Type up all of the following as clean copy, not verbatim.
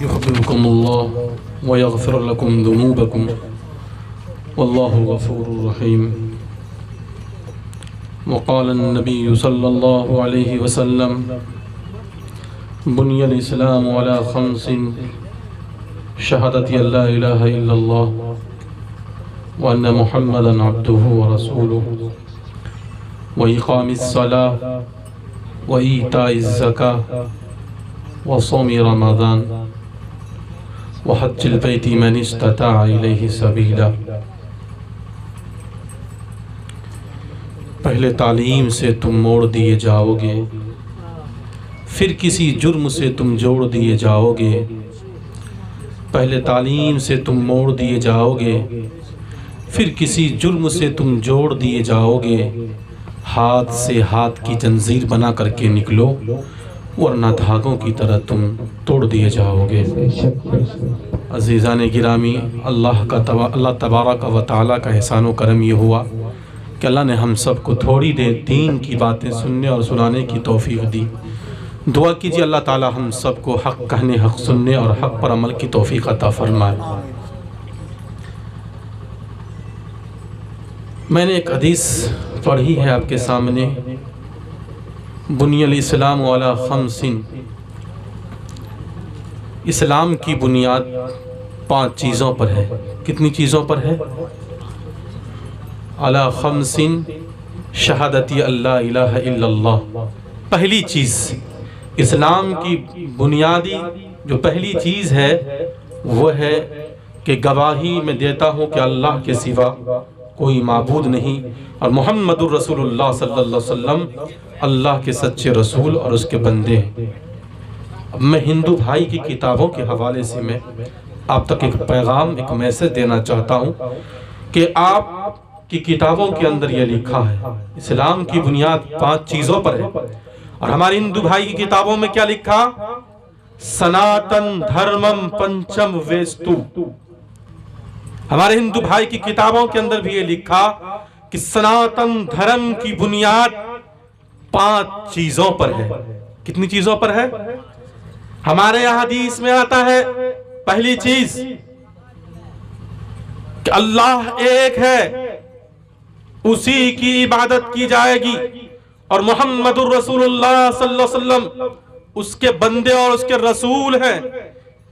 يحببكم الله ويغفر لكم ذنوبكم والله غفور رحيم. وقال النبي صلى الله عليه وسلم: بني الإسلام على 5: شهادة أن لا إله إلا الله وأن محمدا عبده ورسوله وإقام الصلاة وإيتاء الزكاة وصوم رمضان وحج البيت من استطاع إليه سبيلا. پہلے تعلیم سے تم موڑ دیے جاؤ گے، پھر کسی جرم سے تم جوڑ دیے جاؤ گے. پہلے تعلیم سے تم موڑ دیے جاؤ گے، پھر کسی جرم سے تم جوڑ دیے جاؤ گے. ہاتھ سے ہاتھ کی زنجیر بنا کر کے نکلو ورنہ دھاگوں کی طرح تم توڑ دیے جاؤ گے. عزیزان گرامی، اللہ تبارک و تعالیٰ کا احسان و کرم یہ ہوا کہ اللہ نے ہم سب کو تھوڑی دیر دین کی باتیں سننے اور سنانے کی توفیق دی. دعا کیجیے اللہ تعالیٰ ہم سب کو حق کہنے، حق سننے اور حق پر عمل کی توفیق عطا فرمائے. میں نے ایک حدیث پڑھی ہے آپ کے سامنے: بنی الاسلام علی 5. اسلام کی بنیاد 5 چیزوں پر ہے. کتنی چیزوں پر ہے؟ علی 5: شہادتی اللہ الہ الا اللہ. پہلی چیز اسلام کی بنیادی جو پہلی چیز ہے وہ ہے کہ گواہی میں دیتا ہوں کہ اللہ کے سوا کوئی معبود نہیں اور محمد الرسول اللہ صلی اللہ علیہ وسلم اللہ کے سچے رسول اور اس کے بندے ہیں. اب میں ہندو بھائی کی کتابوں کے حوالے سے میں آپ تک ایک پیغام، ایک میسج دینا چاہتا ہوں کہ آپ کی کتابوں کے اندر یہ لکھا ہے اسلام کی بنیاد 5 چیزوں پر ہے، اور ہمارے ہندو بھائی کی کتابوں میں کیا لکھا؟ سناتن دھرمم پنچم ویستو. ہمارے ہندو بھائی کی کتابوں کے اندر بھی یہ لکھا کہ سناتن دھرم کی بنیاد 5 چیزوں پر ہے. کتنی چیزوں پر ہے؟ ہمارے یہاں حدیث میں آتا ہے پہلی چیز کہ اللہ ایک ہے، اسی کی عبادت کی جائے گی، اور محمد الرسول اللہ صلی اللہ علیہ وسلم اس کے بندے اور اس کے رسول ہیں.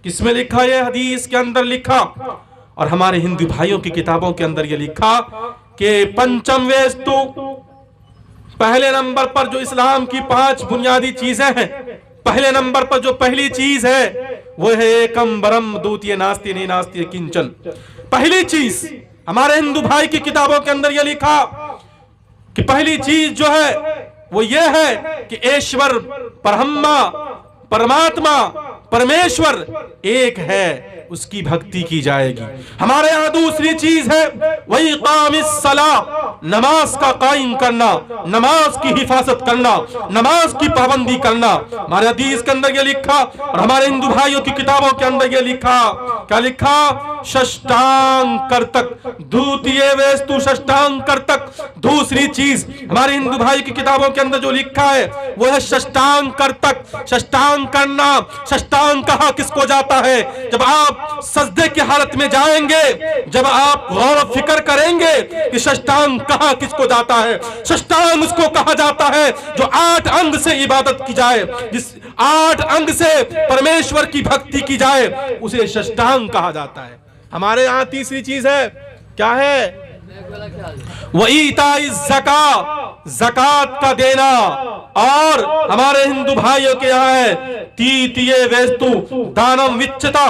کس میں لکھا؟ یہ حدیث کے اندر لکھا. اور ہمارے ہندو بھائیوں کی کتابوں کے اندر یہ لکھا کہ پنچم ویستو، پہلے نمبر پر جو اسلام کی 5 بنیادی چیزیں ہیں، پہلے نمبر پر جو پہلی چیز ہے وہ ہے ایکم برم دوتیہ ناستی نہیں ناستی کنچن. پہلی چیز ہمارے ہندو بھائی کی کتابوں کے اندر یہ لکھا کہ پہلی چیز جو ہے وہ یہ ہے کہ ایشور برہما پرماتما پرمیشور ایک ہے، اس کی بھکتی کی جائے گی. ہمارے یہاں دوسری چیز ہے وَإِقَامِ الصَّلَاةِ، نماز کا قائم کرنا، نماز کی حفاظت کرنا، نماز کی پابندی کرنا. ہمارے حدیث کے اندر یہ لکھا اور ہمارے ہندو بھائیوں کی کتابوں کے اندر یہ لکھا. کیا لکھا؟ ششٹانگ کرتک دھوتیے ویستو ششٹانگ کرتک. دوسری چیز ہمارے ہندو بھائی کی کتابوں کے اندر جو لکھا ہے وہ ہے ششٹانگ کرتک. ششٹانگ کرنا، ششٹانگ کہا کس کو جاتا ہے؟ جب آپ سجدے کی حالت میں جائیں گے، جب آپ غور و فکر کریں گے کہ ششٹانگ کہاں کس کو جاتا ہے. ششٹانگ اس کو کہا جاتا ہے جو 8 انگ سے عبادت کی جائے، جس 8 انگ سے پرمیشور کی بھکتی کی جائے، اسے ششٹانگ کہا جاتا ہے. ہمارے یہاں تیسری چیز ہے، کیا ہے؟ وَإِيتَاءِ الزَّكَاةِ، زکوٰۃ کا دینا. اور ہمارے ہندو بھائیوں کے یہاں ہے تیتیے ویستو دانم وچتا.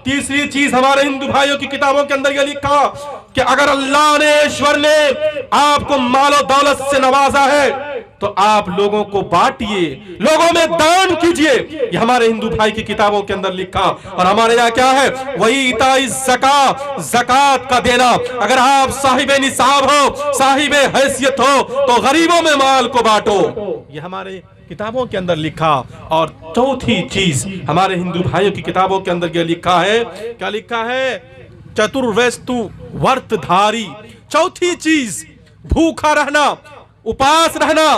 تیسری چیز ہمارے ہندو بھائیوں کی کتابوں کے اندر یہ لکھا کہ اگر اللہ نے ایشور نے آپ کو مال و دولت سے نوازا ہے تو آپ لوگوں کو بانٹیے، لوگوں میں دان کیجئے. یہ ہمارے ہندو بھائی کی کتابوں کے اندر لکھا. اور ہمارے یہاں کیا ہے؟ وَإِيتَاءِ الزَّكَاةِ، زکوٰۃ کا دینا. اگر آپ صاحب نصاب ہو، صاحب حیثیت ہو تو غریبوں میں مال کو بانٹو. یہ ہمارے کتابوں کے اندر لکھا. اور چوتھی چیز ہمارے ہندو بھائیوں کی کتابوں کے اندر یہ لکھا ہے، کیا لکھا ہے؟ چترویستو ورت دھاری. چوتھی چیز بھوکا رہنا، اپاس رہنا،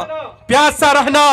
پیاسا رہنا.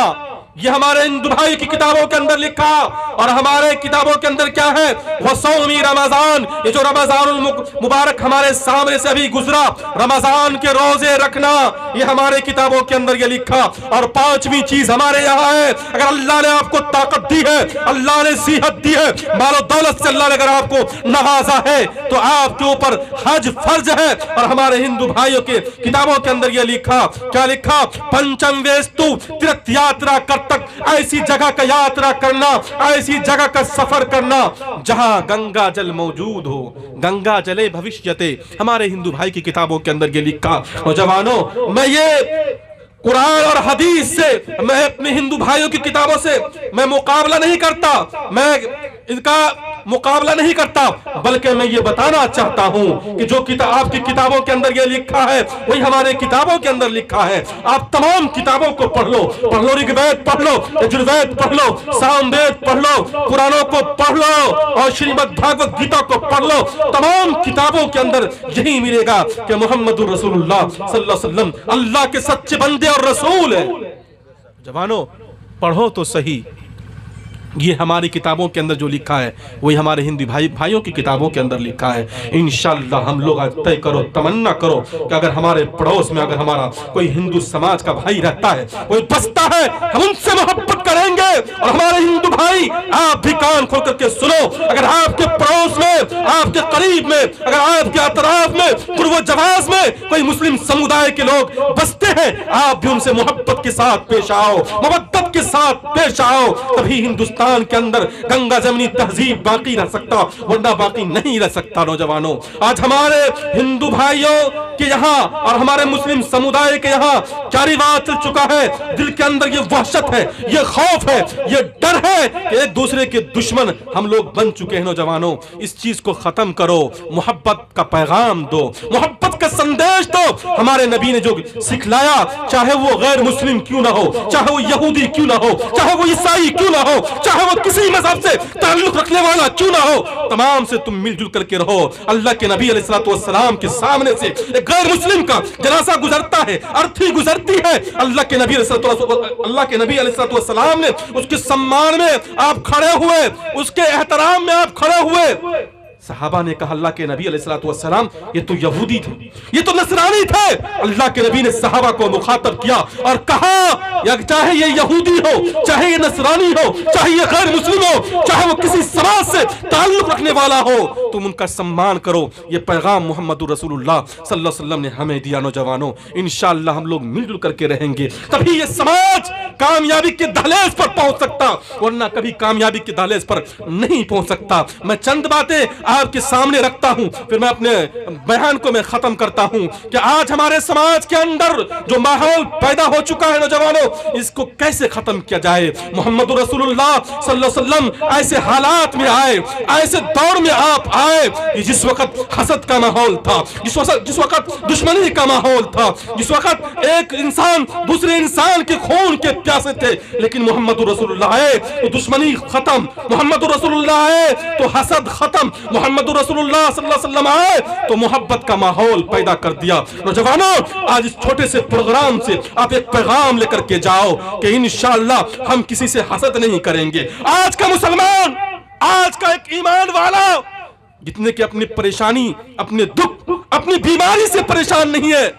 یہ ہمارے ہندو بھائی کی کتابوں کے اندر لکھا، اور ہمارے کتابوں کے اندر کیا ہے؟ وصومی رمضان، یہ جو رمضان المبارک ہمارے سامنے سے ابھی گزرا، رمضان کے روزے رکھنا، یہ ہمارے کتابوں کے اندر یہ لکھا۔ اور پانچویں چیز ہمارے یہاں ہے، اگر اللہ نے آپ کو طاقت دی ہے، اللہ نے صحت دی ہے، مال و دولت سے اللہ نے اگر آپ کو نوازا ہے، تو آپ کے اوپر حج فرض ہے۔ اور ہمارے ہندو بھائیوں کے کتابوں کے اندر یہ لکھا، کیا لکھا؟ پنچم ویستو تیرتھ یاترا کرتک، ایسی جگہ کا یاترا کرنا، ایسی جگہ کا سفر کرنا جہاں گنگا جل موجود ہو، گنگا جلے بھوشیتے، ہمارے ہندو بھائی کی کتابوں کے اندر یہ لکھا۔ نوجوانوں، میں یہ قرآن اور حدیث سے، میں اپنے ہندو بھائیوں کی کتابوں سے میں مقابلہ نہیں کرتا، میں ان کا مقابلہ نہیں کرتا، بلکہ میں یہ بتانا چاہتا ہوں کہ جو آپ کی کتابوں کے اندر یہ لکھا ہے وہی ہمارے کتابوں کے اندر لکھا ہے۔ آپ تمام کتابوں کو پڑھ لو رگ وید پڑھ لو، یجروید پڑھ لو، سام وید پڑھ لو، پرانوں کو پڑھ لو، اور شریمد بھاگوت گیتا کو پڑھ لو، تمام کتابوں کے اندر یہی ملے گا کہ محمد الرسول اللہ صلی اللہ علیہ وسلم اللہ کے سچے بندے اور رسول ہیں۔ جوانوں، پڑھو تو صحیح، یہ ہماری کتابوں کے اندر جو لکھا ہے وہی ہمارے ہندو بھائیوں کی کتابوں کے اندر لکھا ہے۔ انشاءاللہ ہم لوگ آج طے کرو، تمنا کرو کہ اگر ہمارے پڑوس میں اگر ہمارا کوئی ہندو سماج کا بھائی رہتا ہے، کوئی بستا ہے، ہم ان سے محبت کریں گے۔ اور ہمارے ہندو بھائی، آپ بھی کان کھول کر کے سنو، اگر آپ کے پڑوس میں، آپ کے قریب میں، اگر آپ کے اطراف میں، قرب و جواز میں کوئی مسلم سمودائے کے لوگ بستے ہیں، آپ بھی ان سے محبت کے ساتھ پیش آؤ، مودت کے ساتھ پیش آؤ، تبھی ہندوستان کے اندر گنگا جمنی تہذیب باقی رہ سکتا، ورنہ باقی نہیں رہ سکتا۔ نوجوانوں، آج ہمارے ہندو بھائیوں کے یہاں اور ہمارے مسلم سمودائے کے یہاں کیا رواج چل چکا ہے، دل کے اندر یہ وحشت ہے، یہ خوف ہے، یہ ڈر ہے کہ ایک دوسرے کے دشمن ہم لوگ بن چکے ہیں۔ نوجوانوں، اس چیز کو ختم کرو، محبت کا پیغام دو، محبت کا سندیش دو۔ ہمارے نبی نے جو سکھلایا، چاہے وہ غیر مسلم کیوں نہ ہو، چاہے وہ یہودی کیوں نہ ہو، چاہے وہ عیسائی کیوں نہ ہو، چاہے وہ کسی مذہب سے تعلق رکھنے والا کیوں نہ ہو، تمام سے تم مل جل کر کے رہو۔ اللہ کے نبی علیہ السلام کے سامنے سے ایک غیر مسلم کا جنازہ گزرتا ہے، ارتھی گزرتی ہے، اللہ کے نبی علیہ السلام نے اس کے سمان میں آپ کھڑے ہوئے، اس کے احترام میں آپ کھڑے ہوئے۔ صحابہ نے کہا اللہ کے نبی علیہ السلام یہ تو یہودی تھے، یہ تو نصرانی تھے۔ اللہ کے نبی نے صحابہ کو مخاطب کیا اور کہا چاہے یہ یہودی ہو، چاہے یہ نصرانی ہو، چاہے یہ غیر مسلم ہو، چاہے وہ کسی سماج سے تعلق رکھنے والا ہو، تم ان کا سمان کرو۔ یہ پیغام محمد رسول اللہ صلی اللہ علیہ وسلم نے ہمیں دیا۔ نوجوانوں، انشاءاللہ ہم لوگ مل جل کر کے رہیں گے، تبھی یہ سماج کامیابی کے دہلیز پر پہنچ سکتا، ورنہ کبھی کامیابی کے دہلیز پر نہیں پہنچ سکتا۔ میں چند باتیں آپ کے سامنے رکھتا ہوں، پھر میں اپنے بیان کو میں ختم کرتا ہوں کہ آج ہمارے سماج کے اندر جو ماحول پیدا ہو چکا ہے، نوجوانوں، اس کو کیسے ختم کیا جائے۔ محمد رسول اللہ صلی اللہ علیہ وسلم ایسے حالات میں آئے، ایسے دور میں آپ آئے جس وقت حسد کا ماحول تھا، جس وقت دشمنی کا ماحول تھا، جس وقت ایک انسان دوسرے انسان کے خون کے پیاسے تھے، لیکن محمد رسول اللہ آئے تو دشمنی ختم، محمد رسول اللہ آئے تو حسد ختم، محمد رسول اللہ صلی اللہ علیہ وسلم آئے تو محبت کا ماحول پیدا کر دیا۔ نوجوانوں، آج اس چھوٹے سے پروگرام سے آپ ایک پیغام لے کر کے جاؤ کہ انشاءاللہ ہم کسی سے حسد نہیں کریں گے۔ آج کا مسلمان، آج کا ایک ایمان والا، جتنے کہ اپنی پریشانی، اپنے دکھ، اپنی بیماری سے پریشان نہیں ہے،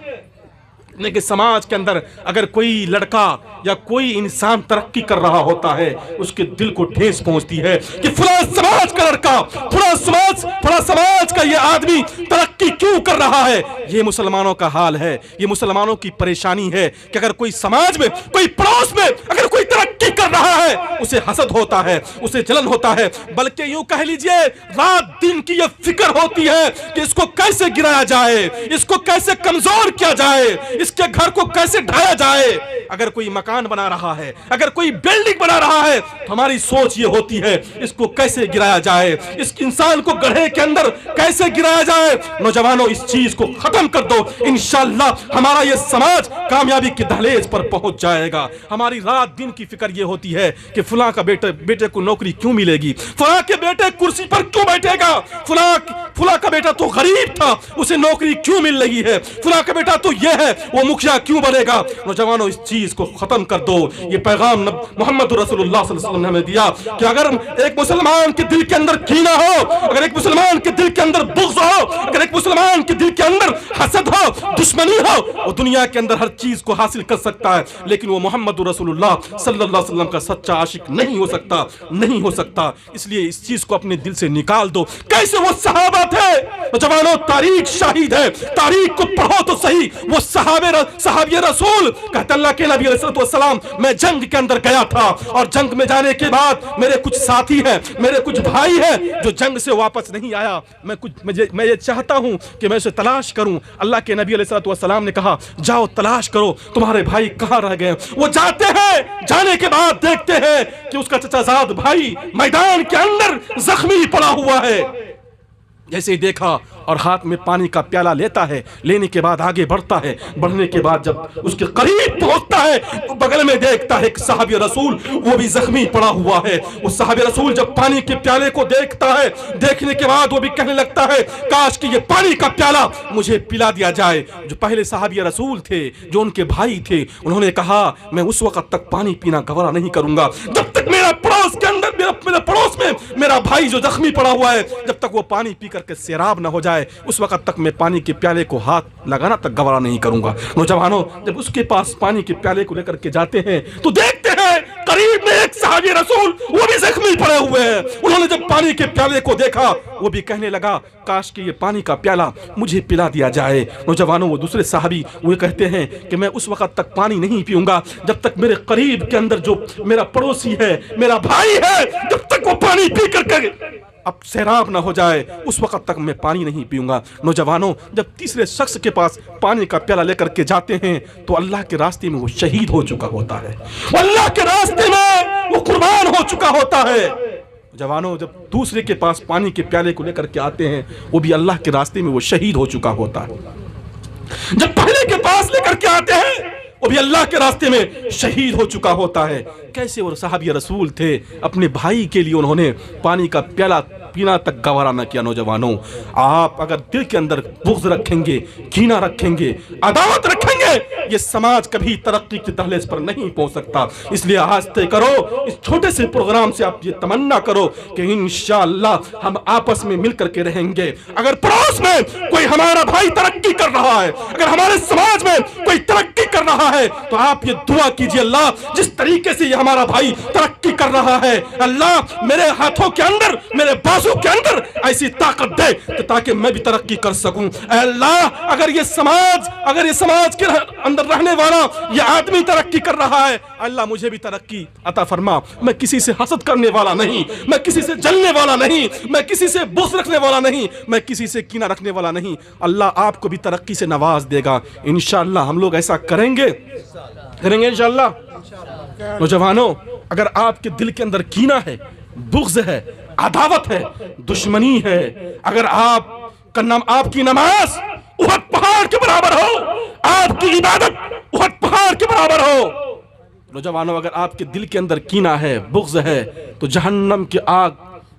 کہ سماج کے اندر اگر کوئی لڑکا یا کوئی انسان ترقی کر رہا ہوتا ہے، اس کے دل کو ٹھیس پہنچتی ہے کہ فلاں سماج کا لڑکا، فلاں سماج کا یہ آدمی ترقی کیوں کر رہا ہے۔ یہ مسلمانوں کا حال ہے، یہ مسلمانوں کی پریشانی ہے کہ اگر کوئی سماج میں، کوئی پڑوس میں اگر کوئی ترقی کر رہا ہے، اسے حسد ہوتا ہے، اسے جلن ہوتا ہے، بلکہ یوں کہہ لیجئے رات دن کی یہ فکر ہوتی ہے کہ اس کو کیسے گرایا جائے، اس کو کیسے کمزور کیا جائے، اس کے گھر کو کیسے ڈھایا جائے۔ اگر کوئی مکان بنا رہا ہے، اگر کوئی بلڈنگ بنا رہا ہے، تو ہماری سوچ یہ ہوتی ہے اس کو کیسے گرایا جائے، اس انسان کو گڑھے کے اندر کیسے گرایا جائے۔ نوجوانوں، اس چیز کو ختم کر دو، انشاءاللہ ہمارا یہ سماج کامیابی کے دہلیز پر پہنچ جائے گا۔ ہماری رات دن کی فکر یہ ہوتی ہوتی ہے کہ فلاں کا بیٹے کو نوکری کیوں ملے گی, فلاں کے بیٹے کرسی پر کیوں بیٹھے گا, فلاں کا بیٹا تو غریب تھا اسے نوکری کیوں مل رہی ہے, فلاں کا بیٹا تو یہ ہے وہ مکھیا کیوں بنے گا. نوجوانوں اس چیز کو ختم کر دو. یہ پیغام محمد رسول اللہ صلی اللہ علیہ وسلم نے ہمیں دیا کہ اگر ایک مسلمان کے دل کے اندر کینہ ہو, اگر ایک مسلمان کے دل کے اندر بغض ہو, اگر ایک مسلمان کے دل کے اندر حسد ہو, دشمنی ہو, وہ دنیا کے اندر ہر چیز کو حاصل کر سکتا ہے, لیکن وہ محمد رسول اللہ صلی اللہ علیہ وسلم کا سچا عاشق نہیں ہو سکتا, نہیں ہو سکتا. اس لیے اس چیز کو اپنے دل سے نکال دو. کیسے وہ صحابہ تھے نوجوانوں, تاریخ شاہد ہے, تاریخ کو پڑھو تو صحیح. وہ صحابی رسول کہتے اللہ کے نبی علیہ السلام میں جنگ کے اندر گیا تھا اور جنگ میں جانے کے بعد میرے کچھ ساتھی ہیں, میرے کچھ بھائی ہیں جو جنگ سے واپس نہیں آیا, میں یہ چاہتا ہوں کہ میں اسے تلاش کروں. اللہ کے نبی علیہ السلام نے کہا جاؤ تلاش کرو تمہارے بھائی کہاں رہ گئے. وہ جاتے ہیں, جانے کے بعد دیکھتے ہیں کہ اس کا چچا زاد بھائی میدان کے اندر زخمی پڑا ہوا ہے. جیسے ہی دیکھا اور ہاتھ میں پانی کا پیالہ لیتا ہے, لینے کے بعد آگے بڑھتا ہے, بڑھنے کے بعد جب اس کے قریب پہنچتا ہے تو بغل میں دیکھتا ہے کہ صحابی رسول وہ بھی زخمی پڑا ہوا ہے. وہ صحابی رسول جب پانی کے پیالے کو دیکھتا ہے, دیکھنے کے بعد وہ بھی کہنے لگتا ہے کاش کہ یہ پانی کا پیالہ مجھے پلا دیا جائے. جو پہلے صحابی رسول تھے, جو ان کے بھائی تھے, انہوں نے کہا میں اس وقت تک پانی پینا گوارا نہیں کروں گا جب تک میرا پڑوس کے اندر میرے پڑوس میں میرا بھائی جو زخمی پڑا ہوا ہے جب تک وہ پانی پی کر کے سیراب نہ ہو جائے اس وقت تک میں پانی کے پیالے کو ہاتھ لگانا تک گوارا نہیں کروں گا. نوجوانوں جب اس کے پاس پانی کے پیالے کو لے کر کے جاتے ہیں تو دیکھتے ہیں قریب میں ایک صحابی رسول وہ بھی زخمی پڑے ہوئے ہیں. انہوں نے جب پانی کے پیالے کو دیکھا وہ بھی کہنے لگا کاش کہ یہ پانی کا پیالہ مجھے پلا دیا جائے. نوجوانوں وہ دوسرے صحابی وہ کہتے ہیں کہ میں اس وقت تک پانی نہیں پیوں گا جب تک میرے قریب کے اندر جو میرا پڑوسی ہے, میرا بھائی ہے, جب تک وہ پانی پی کر کے اب سیراب نہ ہو جائے اس وقت تک میں پانی نہیں پیوں گا. نوجوانوں جب تیسرے شخص کے پاس پانی کا پیالہ لے کر کے جاتے ہیں تو اللہ کے راستے میں وہ شہید ہو چکا ہوتا ہے, اللہ کے راستے میں وہ قربان ہو چکا ہوتا ہے. جوانوں جب دوسرے کے پاس پانی کے پیالے کو لے کر کے آتے ہیں وہ بھی اللہ کے راستے میں وہ شہید ہو چکا ہوتا ہے. جب پہلے کے پاس لے کر کے آتے ہیں وہ بھی اللہ کے راستے میں شہید ہو چکا ہوتا ہے. کیسے وہ صحابی رسول تھے, اپنے بھائی کے لیے انہوں نے پانی کا پیالہ پینا تک گوارا نہ کیا. نوجوانوں آپ اگر دل کے اندر بغض رکھیں گے, کینہ رکھیں گے, عداوت رکھیں گے, یہ سماج کبھی ترقی کی دہلیز پر نہیں پہنچ سکتا. اس لیے آج طے کرو, اس چھوٹے سے پروگرام سے آپ یہ تمنا کرو کہ انشاءاللہ ہم آپس میں مل کر کے رہیں گے. اگر پڑوس میں کوئی ہمارا بھائی ترقی کر رہا ہے, اگر ہمارے سماج میں کوئی ترقی کر رہا ہے تو آپ یہ دعا کیجئے اللہ جس طریقے سے یہ ہمارا بھائی ترقی کر رہا ہے اللہ میرے ہاتھوں کے اندر, میرے بازو کے اندر ایسی طاقت دے تاکہ میں بھی ترقی کر سکوں. اے اللہ اگر یہ سماج کے اندر رہنے والا یہ آدمی ترقی کر رہا ہے, اللہ مجھے بھی ترقی عطا فرما. میں کسی سے حسد کرنے والا نہیں, میں کسی سے جلنے والا نہیں, میں کسی سے بغض رکھنے والا نہیں, میں کسی سے کینہ رکھنے والا نہیں. اللہ آپ کو بھی ترقی سے نواز دے گا انشاءاللہ. ہم لوگ ایسا کریں گے انشاءاللہ. نوجوانوں اگر آپ کے دل کے اندر کینہ ہے, بغض ہے, عداوت ہے, دشمنی ہے, اگر آپ کی نماز احد پہاڑ کے برابر ہو, آپ کی عبادت احد پہاڑ کے برابر ہو. نوجوانوں اگر آپ کے دل کے اندر کینہ ہے, بغض ہے تو جہنم کی آگ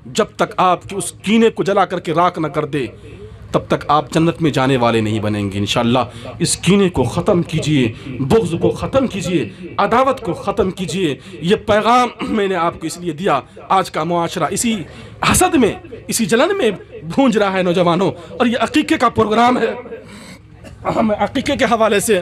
جب تک آپ کی اس کینے کو جلا کر کے راکھ نہ کر دے تب تک آپ جنت میں جانے والے نہیں بنیں گے انشاءاللہ. اس کینے کو ختم کیجئے, بغض کو ختم کیجئے, عداوت کو ختم کیجئے. یہ پیغام میں نے آپ کو اس لیے دیا. آج کا معاشرہ اسی حسد میں, اسی جلن میں بھونج رہا ہے نوجوانوں, اور یہ عقیقے کا پروگرام ہے. ہم عقیقے کے حوالے سے